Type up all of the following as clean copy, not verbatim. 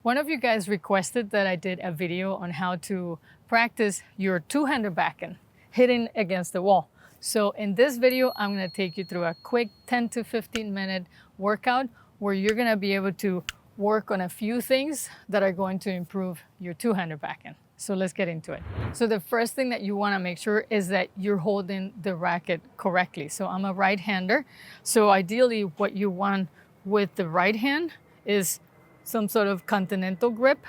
One of you guys requested that I did a video on how to practice your two-hander backhand, hitting against the wall. So in this video, I'm gonna take you through a quick 10 to 15 minute workout where you're gonna be able to work on a few things that are going to improve your two-hander backhand. So let's get into it. So the first thing that you wanna make sure is that you're holding the racket correctly. So I'm a right-hander. So ideally what you want with the right hand is some sort of continental grip,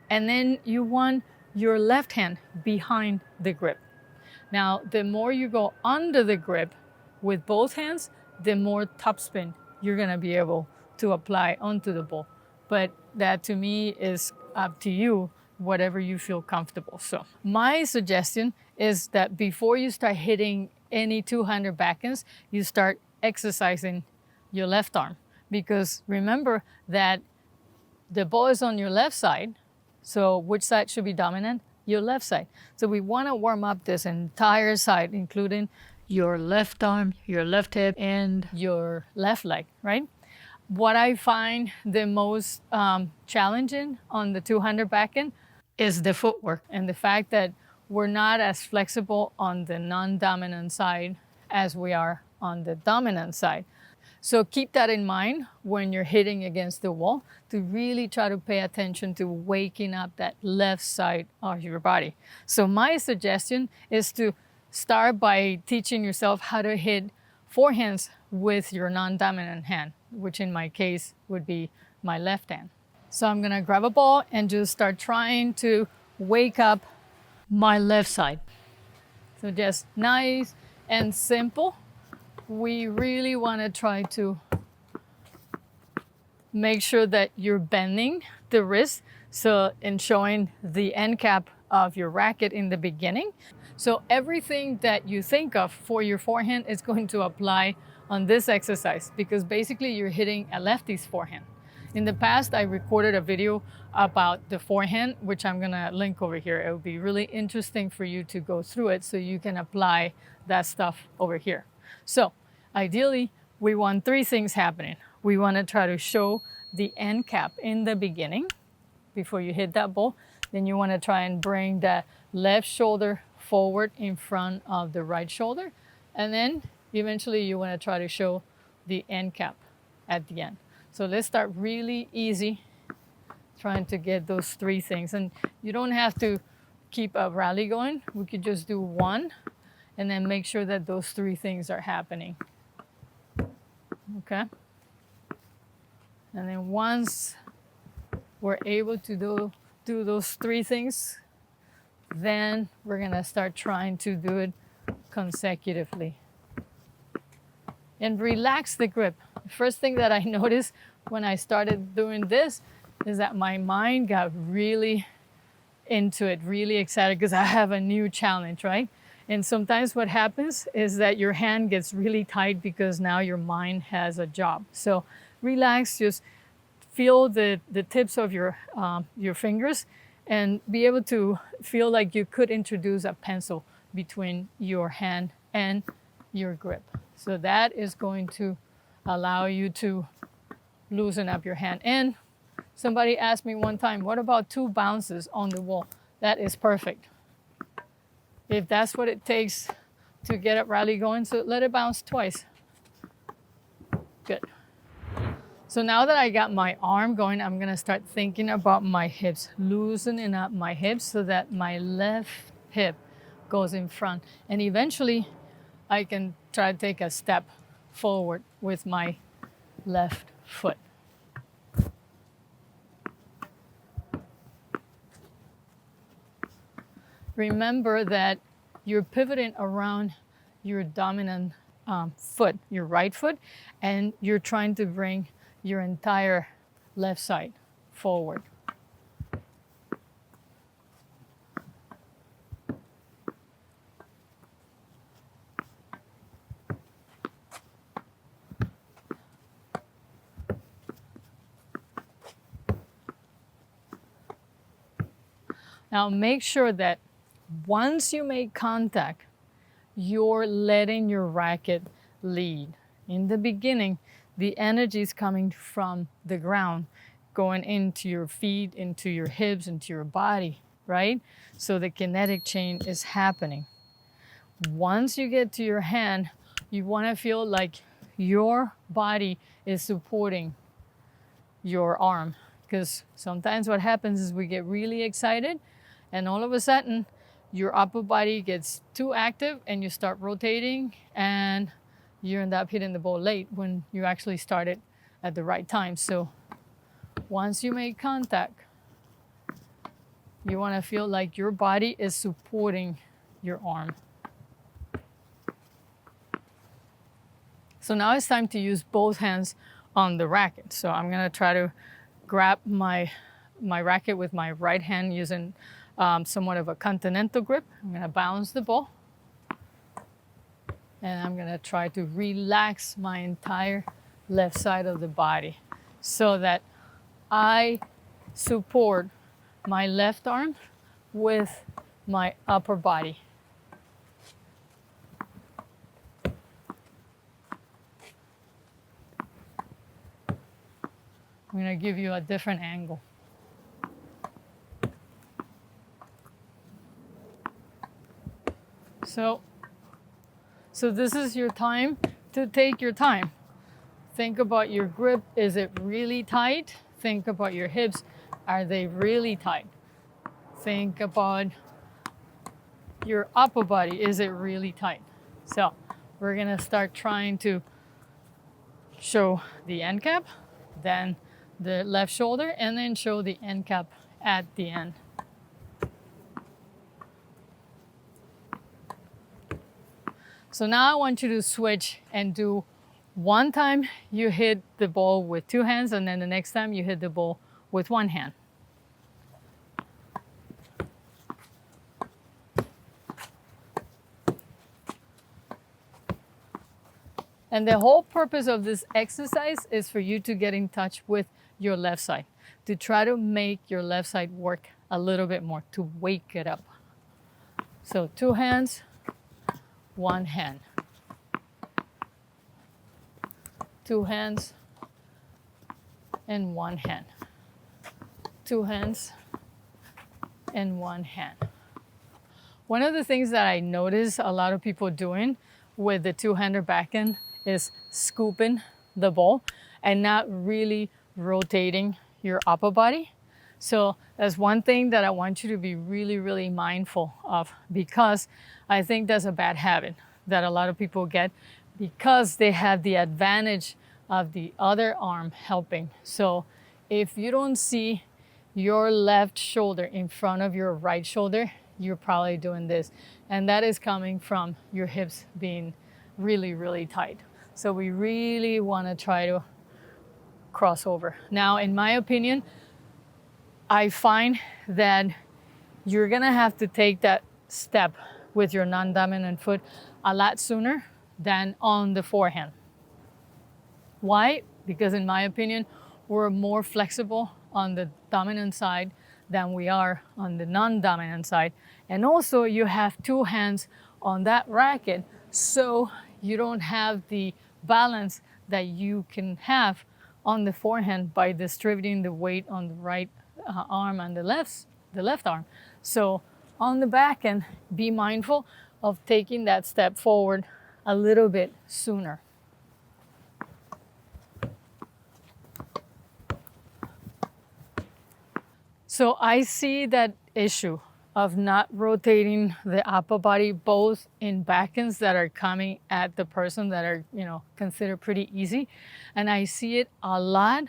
and then you want your left hand behind the grip. Now, the more you go under the grip with both hands, the more topspin you're gonna be able to apply onto the ball. But that to me is up to you, whatever you feel comfortable. So my suggestion is that before you start hitting any two-hander backhands, you start exercising your left arm. Because remember that the ball is on your left side, so which side should be dominant? Your left side. So we want to warm up this entire side, including your left arm, your left hip, and your left leg, right? What I find the most challenging on the two-hander backhand is the footwork and the fact that we're not as flexible on the non-dominant side as we are on the dominant side. So keep that in mind when you're hitting against the wall, to really try to pay attention to waking up that left side of your body. So my suggestion is to start by teaching yourself how to hit forehands with your non-dominant hand, which in my case would be my left hand. So I'm gonna grab a ball and just start trying to wake up my left side. So just nice and simple. We really want to try to make sure that you're bending the wrist, so in showing the end cap of your racket in the beginning. So everything that you think of for your forehand is going to apply on this exercise, because basically you're hitting a lefty's forehand. In the past, I recorded a video about the forehand, which I'm gonna link over here. It would be really interesting for you to go through it so you can apply that stuff over here. So ideally, we want three things happening. We want to try to show the end cap in the beginning before you hit that ball. Then you want to try and bring the left shoulder forward in front of the right shoulder. And then eventually you want to try to show the end cap at the end. So let's start really easy, trying to get those three things. And you don't have to keep a rally going. We could just do one and then make sure that those three things are happening. Okay? And then once we're able to do those three things, then we're gonna start trying to do it consecutively. And relax the grip. The first thing that I noticed when I started doing this is that my mind got really into it, really excited, because I have a new challenge, right? And sometimes what happens is that your hand gets really tight because now your mind has a job. So relax, just feel the tips of your fingers and be able to feel like you could introduce a pencil between your hand and your grip. So that is going to allow you to loosen up your hand. And somebody asked me one time, what about 2 bounces on the wall? That is perfect. If that's what it takes to get a rally going, so let it bounce twice. Good. So now that I got my arm going, I'm gonna start thinking about my hips, loosening up my hips so that my left hip goes in front. And eventually I can try to take a step forward with my left foot. Remember that you're pivoting around your dominant foot, your right foot, and you're trying to bring your entire left side forward. Now make sure that once you make contact, you're letting your racket lead. In the beginning, the energy is coming from the ground, going into your feet, into your hips, into your body, right? So the kinetic chain is happening. Once you get to your hand, you want to feel like your body is supporting your arm, because sometimes what happens is we get really excited and all of a sudden your upper body gets too active and you start rotating and you end up hitting the ball late when you actually started at the right time. So once you make contact, you want to feel like your body is supporting your arm. So now it's time to use both hands on the racket. So I'm gonna try to grab my racket with my right hand using somewhat of a continental grip. I'm gonna bounce the ball. And I'm gonna try to relax my entire left side of the body so that I support my left arm with my upper body. I'm going to give you a different angle. So this is your time to take your time. Think about your grip. Is it really tight? Think about your hips. Are they really tight? Think about your upper body. Is it really tight? So we're going to start trying to show the end cap, then the left shoulder, and then show the end cap at the end. So now I want you to switch and do one time you hit the ball with two hands, and then the next time you hit the ball with one hand. And the whole purpose of this exercise is for you to get in touch with your left side, to try to make your left side work a little bit more, to wake it up. So two hands, one hand. Two hands and one hand. Two hands and one hand. One of the things that I notice a lot of people doing with the two-hander backhand is scooping the ball and not really rotating your upper body. So that's one thing that I want you to be really, really mindful of, because I think that's a bad habit that a lot of people get because they have the advantage of the other arm helping. So if you don't see your left shoulder in front of your right shoulder, you're probably doing this. And that is coming from your hips being really, really tight. So we really want to try to cross over. Now, in my opinion, I find that you're going to have to take that step with your non-dominant foot a lot sooner than on the forehand. Why? Because in my opinion, we're more flexible on the dominant side than we are on the non-dominant side. And also you have two hands on that racket, so you don't have the balance that you can have on the forehand by distributing the weight on the right arm and the left arm. So on the backhand, be mindful of taking that step forward a little bit sooner. So I see that issue of not rotating the upper body, both in backhands that are coming at the person that are, considered pretty easy. And I see it a lot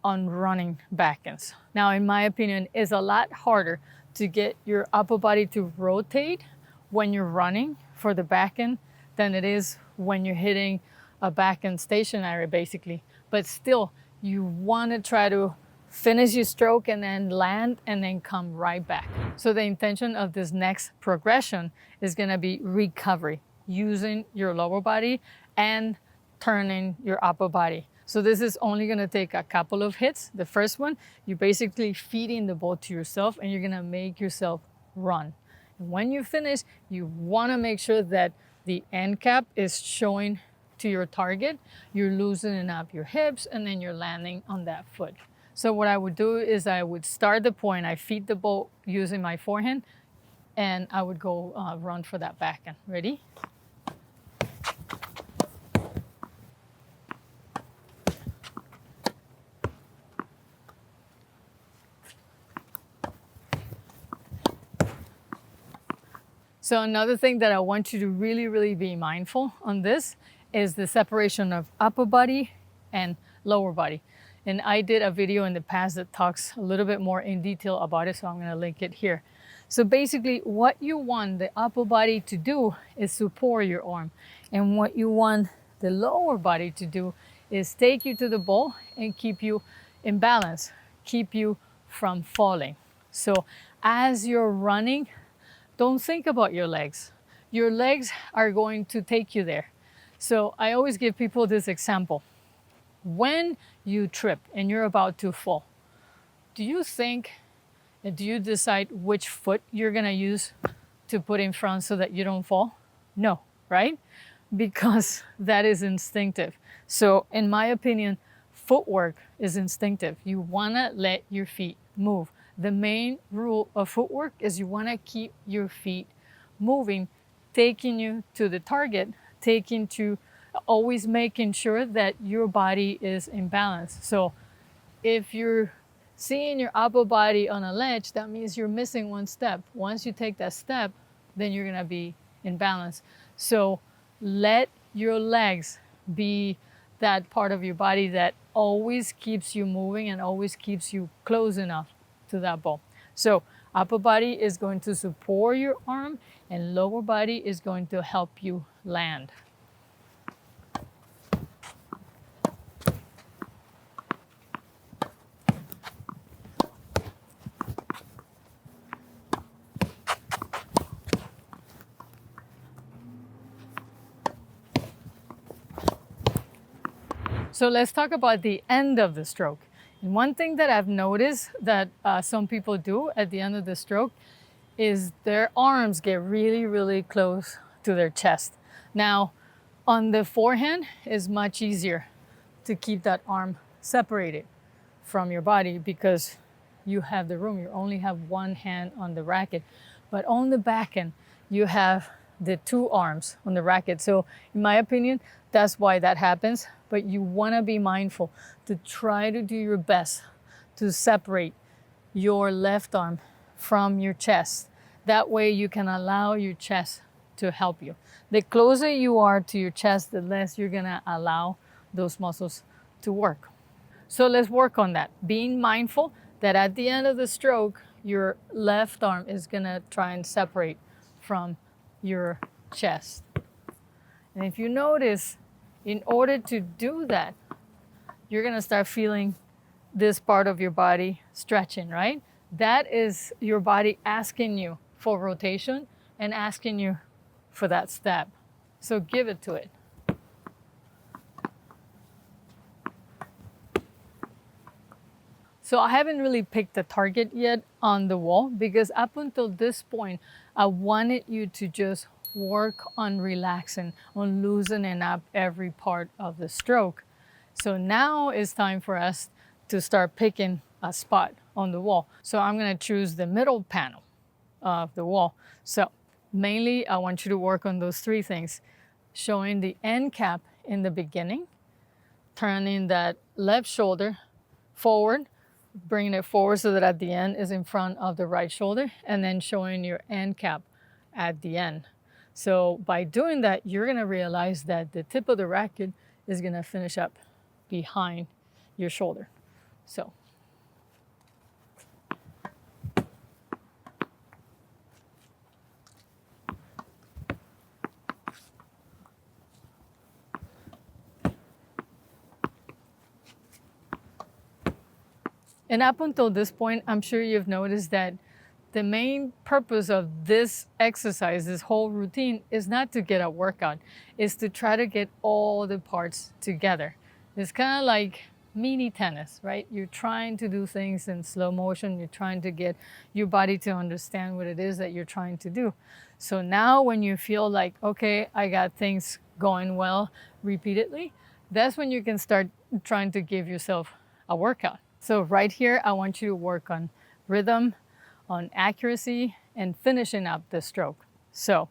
on running backhands. Now, in my opinion, it's a lot harder to get your upper body to rotate when you're running for the backhand than it is when you're hitting a backhand stationary, basically. But still, you want to try to finish your stroke and then land and then come right back. So the intention of this next progression is going to be recovery, using your lower body and turning your upper body. So this is only going to take a couple of hits. The first one, you're basically feeding the ball to yourself and you're going to make yourself run. And when you finish, you want to make sure that the end cap is showing to your target. You're loosening up your hips and then you're landing on that foot. So what I would do is I would start the point, I feed the ball using my forehand, and I would go run for that backhand. Ready? So another thing that I want you to really be mindful on this is the separation of upper body and lower body. And I did a video in the past that talks a little bit more in detail about it, so I'm gonna link it here. So basically what you want the upper body to do is support your arm. And what you want the lower body to do is take you to the ball and keep you in balance, keep you from falling. So as you're running, don't think about your legs. Your legs are going to take you there. So I always give people this example. When you trip and you're about to fall, do you think and do you decide which foot you're gonna use to put in front so that you don't fall? No, right? Because that is instinctive. So in my opinion, footwork is instinctive. You wanna let your feet move. The main rule of footwork is you wanna keep your feet moving, taking you to the target, always making sure that your body is in balance. So if you're seeing your upper body on a ledge, that means you're missing one step. Once you take that step, then you're gonna be in balance. So let your legs be that part of your body that always keeps you moving and always keeps you close enough to that ball. So upper body is going to support your arm and lower body is going to help you land. So let's talk about the end of the stroke. And one thing that I've noticed that some people do at the end of the stroke is their arms get really close to their chest. Now, on the forehand, it's much easier to keep that arm separated from your body because you have the room. You only have one hand on the racket. But on the backhand, you have the two arms on the racket. So in my opinion, that's why that happens. But you want to be mindful to try to do your best to separate your left arm from your chest. That way you can allow your chest to help you. The closer you are to your chest, the less you're going to allow those muscles to work. So let's work on that. Being mindful that at the end of the stroke, your left arm is going to try and separate from your chest. And if you notice, in order to do that, you're going to start feeling this part of your body stretching, right? That is your body asking you for rotation and asking you for that step. So give it to it. So I haven't really picked a target yet on the wall because up until this point, I wanted you to just work on relaxing, on loosening up every part of the stroke. So now it's time for us to start picking a spot on the wall. So I'm gonna choose the middle panel of the wall. So mainly I want you to work on those three things. Showing the end cap in the beginning, turning that left shoulder forward, bringing it forward so that at the end is in front of the right shoulder, and then showing your end cap at the end. So by doing that, you're gonna realize that the tip of the racket is gonna finish up behind your shoulder. So. And up until this point, I'm sure you've noticed that the main purpose of this exercise, this whole routine, is not to get a workout. It's to try to get all the parts together. It's kind of like mini tennis, right? You're trying to do things in slow motion. You're trying to get your body to understand what it is that you're trying to do. So now when you feel like, okay, I got things going well repeatedly, that's when you can start trying to give yourself a workout. So right here, I want you to work on rhythm, on accuracy, and finishing up the stroke. So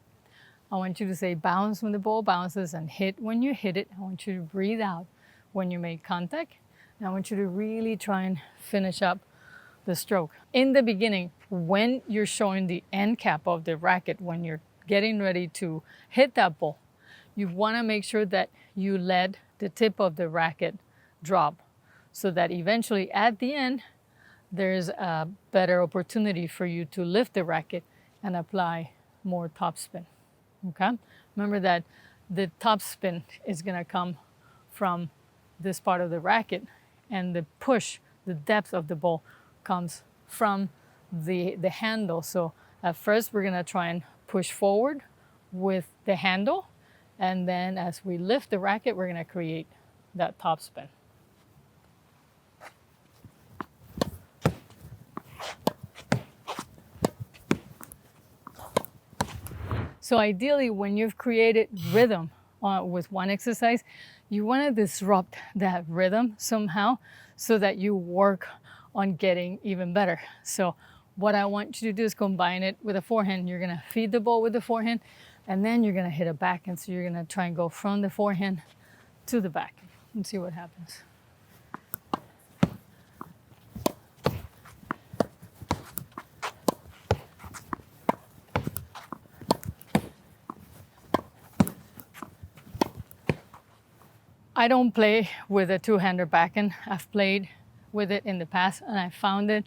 I want you to say bounce when the ball bounces and hit when you hit it. I want you to breathe out when you make contact. And I want you to really try and finish up the stroke. In the beginning, when you're showing the end cap of the racket, when you're getting ready to hit that ball, you want to make sure that you let the tip of the racket drop so that eventually at the end, there's a better opportunity for you to lift the racket and apply more topspin. Okay? Remember that the topspin is going to come from this part of the racket, and the push, the depth of the ball comes from the handle. So at first we're going to try and push forward with the handle, and then as we lift the racket, we're going to create that topspin. So ideally, when you've created rhythm with one exercise, you want to disrupt that rhythm somehow so that you work on getting even better. So what I want you to do is combine it with a forehand. You're going to feed the ball with the forehand, and then you're going to hit a backhand. So you're going to try and go from the forehand to the backhand and see what happens. I don't play with a two-hander backhand. I've played with it in the past, and I found it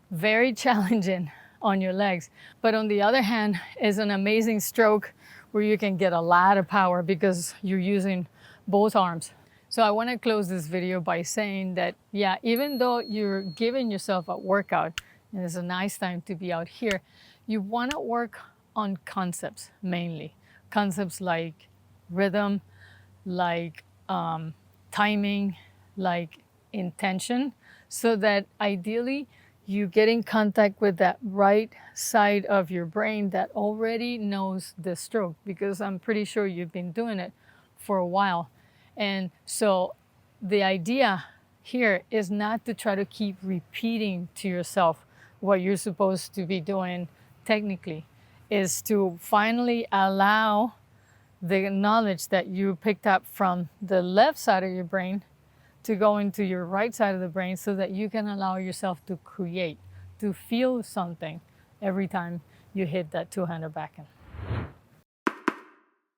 very challenging on your legs. But on the other hand, it's an amazing stroke where you can get a lot of power because you're using both arms. So I want to close this video by saying that, yeah, even though you're giving yourself a workout, and it's a nice time to be out here, you want to work on concepts mainly. Concepts like rhythm, like timing, like intention, so that ideally you get in contact with that right side of your brain that already knows the stroke, because I'm pretty sure you've been doing it for a while. And so the idea here is not to try to keep repeating to yourself what you're supposed to be doing technically, is to finally allow the knowledge that you picked up from the left side of your brain to go into your right side of the brain so that you can allow yourself to create, to feel something every time you hit that two-hander backhand.